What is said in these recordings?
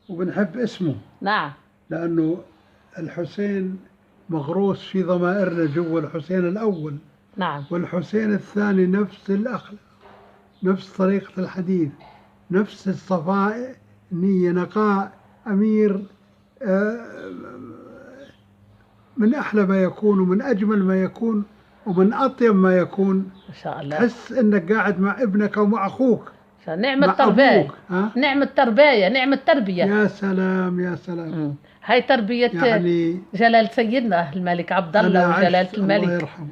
وبنحب اسمه، نعم. لأنه الحسين مغروس في ضمائرنا جوا. الحسين الأول نعم. والحسين الثاني نفس الأخلاق، نفس طريقة الحديث، نفس الصفاء، نية، نقاء، أمير، آه، من أحلى ما يكون ومن أجمل ما يكون ومن أطيب ما يكون. ما شاء الله. تحس إنك قاعد مع ابنك أو مع أخوك، نعم مع التربية. أبوك. ها؟ نعم التربية، نعم التربية. يا سلام يا سلام. هاي تربية يعني جلالة سيدنا الملك عبد الله أنا وجلالة عشت الله الملك. يرحمه،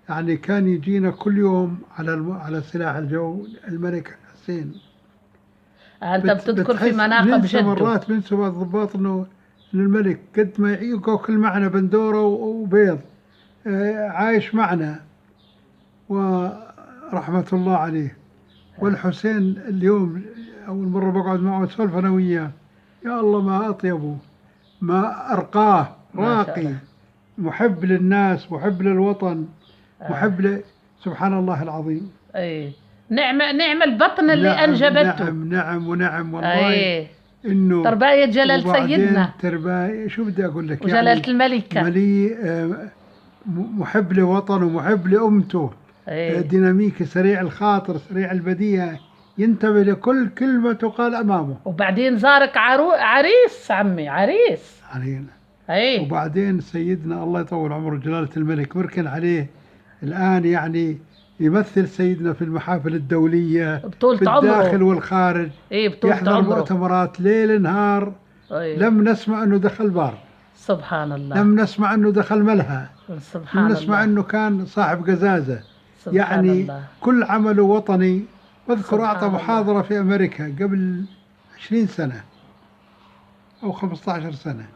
يعني كان يجينا كل يوم على سلاح الجو الملك حسين. أنت بتذكر في بتحس مناقب ننسى جده. مرات، بنسى بعض الضباط إن الملك قد ما ياكل معنا بندورة وبيض، عايش معنا ورحمة الله عليه. والحسين اليوم أول مرة بقعد معه أسولف أنا وياه، يا الله ما أطيبه، ما أرقاه، ما شاء راقي، الله. محب للناس، محب للوطن، محب سبحان الله العظيم. أي نعم البطن اللي أنجبته. نعم ونعم والله. أي إنه تربية جلال وبعدين سيدنا ترباية، شو بدي أقول لك، وجلالة يعني الملكة. مليء، محب لوطنه، محب لأمته، أي ديناميكي، سريع الخاطر، سريع البديهة، ينتبه لكل كلمة تقال أمامه. وبعدين زارك عريس عمي، عريس. علينا. أي وبعدين سيدنا الله يطول عمره جلالة الملك مركن عليه الآن، يعني يمثل سيدنا في المحافل الدولية بطولة في الداخل عمره. والخارج، أي بطولة يحضر عمره. مؤتمرات ليل نهار. أي لم نسمع أنه دخل بار، سبحان الله. لم نسمع أنه دخل ملهى، لم سبحان نسمع الله. أنه كان صاحب قزازة. سبحان يعني الله. كل عمله وطني. واذكر أعطى سبحان الله. محاضرة في أمريكا قبل 20 سنة أو 15 سنة،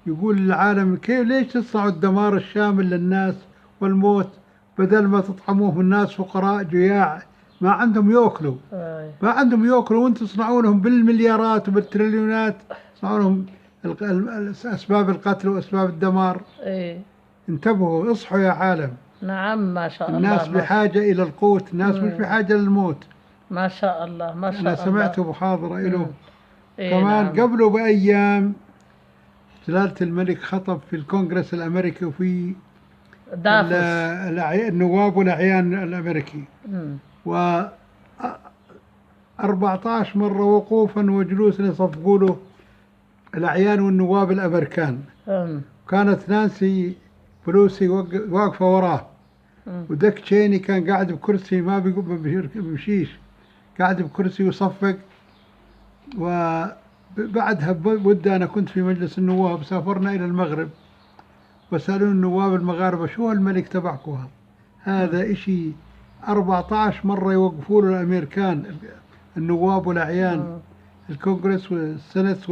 يقول للعالم كيف ليش تصنعوا الدمار الشامل للناس والموت بدل ما تطعموهم الناس فقراء جياع ما عندهم يأكلوا، أي ما عندهم يأكلوا، وانتم تصنعونهم بالمليارات وبالتريليونات، تصنعونهم أسباب القتل وأسباب الدمار. أي انتبهوا، اصحوا يا عالم. نعم ما شاء الله. الناس بحاجة إلى القوت، الناس مش بحاجة للموت. ما شاء الله. ما شاء أنا الله. سمعت محاضرة له إيه كمان نعم. قبله بأيام. جلالة الملك خطب في الكونغرس الأمريكي وفي دافوس. النواب والأعيان الأمريكي، و 14 مرة وقوفا وجلوسا يصفقوا له الأعيان والنواب الأمريكان. كانت نانسي بلوسي واقفة وراه، وديك تشيني كان قاعد بكرسي ما بيمشيش، قاعد بكرسي ويصفق. وبعدها بمدة أنا كنت في مجلس النواب، سافرنا إلى المغرب وسألون النواب المغاربة شو الملك تبعكم هذا إشي 14 مرة يوقفوا له الأمريكان، النواب والأعيان، الكونغرس والسنت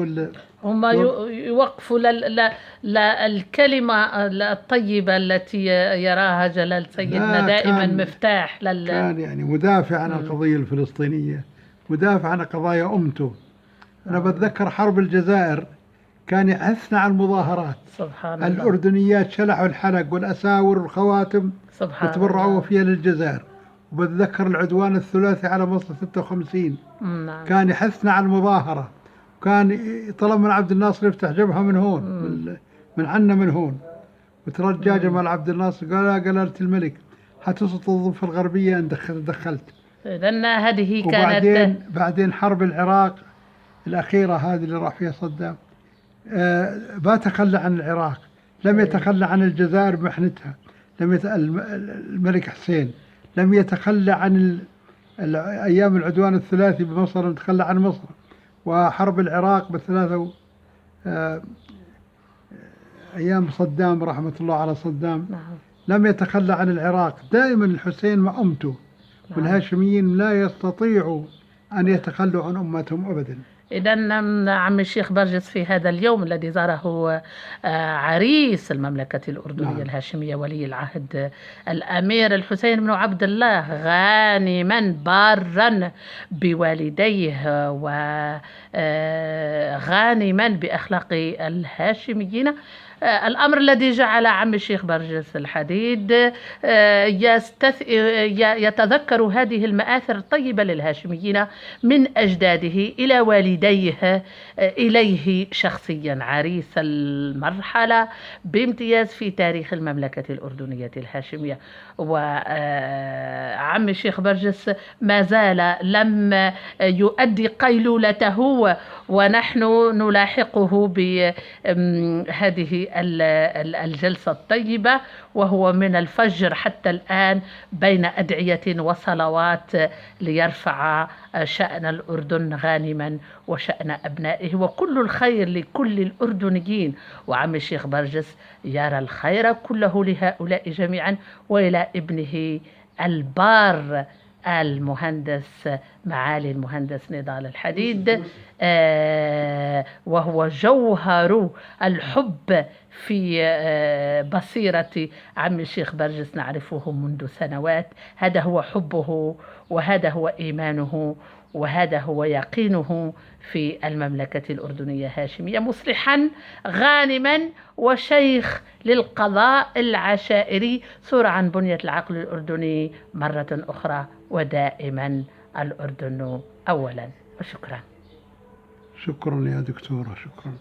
هم يوقفوا للكلمة الطيبة التي يراها جلال سيدنا دائما مفتاح كان يعني مدافع عن القضية الفلسطينية، مدافع عن قضايا أمته. أنا بتذكر حرب الجزائر كان يحثنا على المظاهرات. سبحان الله. الأردنيات شلعوا الحلق والأساور والخواتم وتبرعوا فيها للجزائر. وبتذكر العدوان الثلاثي على مصر 56 كان يحثنا على المظاهرة، وكان طلب من عبد الناصر يفتح جبهة من هون، من عنا من هون، وترجى جمال عبد الناصر قال لا جلالة الملك حتسقط الضفة الغربية أن دخلت. إذن هذه كانت. بعدين حرب العراق الأخيرة هذه اللي راح فيها صدام، ما تخلى عن العراق، لم يتخلى عن الجزائر بمحنتها، الملك حسين لم يتخلى عن أيام العدوان الثلاثي بمصر، لم يتخلى عن مصر. وحرب العراق بالثلاثة أيام صدام رحمة الله على صدام، لم يتخلى عن العراق. دائما الحسين مع أمته، والهاشميين لا يستطيعوا أن يتخلوا عن أمتهم أبدا. إذن عم الشيخ برجس في هذا اليوم الذي زاره عريس المملكة الأردنية الهاشمية ولي العهد الأمير الحسين بن عبد الله غانما بارا بوالديه وغانما بأخلاق الهاشميين، الأمر الذي جعل عم الشيخ برجس الحديد يتذكر هذه المآثر الطيبة للهاشميين من أجداده إلى والديه إليه شخصيا، عريس المرحلة بامتياز في تاريخ المملكة الأردنية الهاشمية. وعم الشيخ برجس ما زال لم يؤدي قيلولته، ونحن نلاحقه بهذه الجلسة الطيبة، وهو من الفجر حتى الآن بين أدعية وصلوات ليرفع شأن الأردن غانما وشأن أبنائه وكل الخير لكل الأردنيين. وعم الشيخ برجس يرى الخير كله لهؤلاء جميعا وإلى ابنه البار المهندس معالي المهندس نضال الحديد، وهو جوهر الحب في بصيرة عم الشيخ برجس، نعرفه منذ سنوات. هذا هو حبه، وهذا هو إيمانه، وهذا هو يقينه في المملكة الأردنية الهاشمية، مصلحا غانما وشيخ للقضاء العشائري، صورة عن بنية العقل الأردني مرة أخرى، ودائما الأردن أولا. وشكرا. شكرا يا دكتورة، شكرا.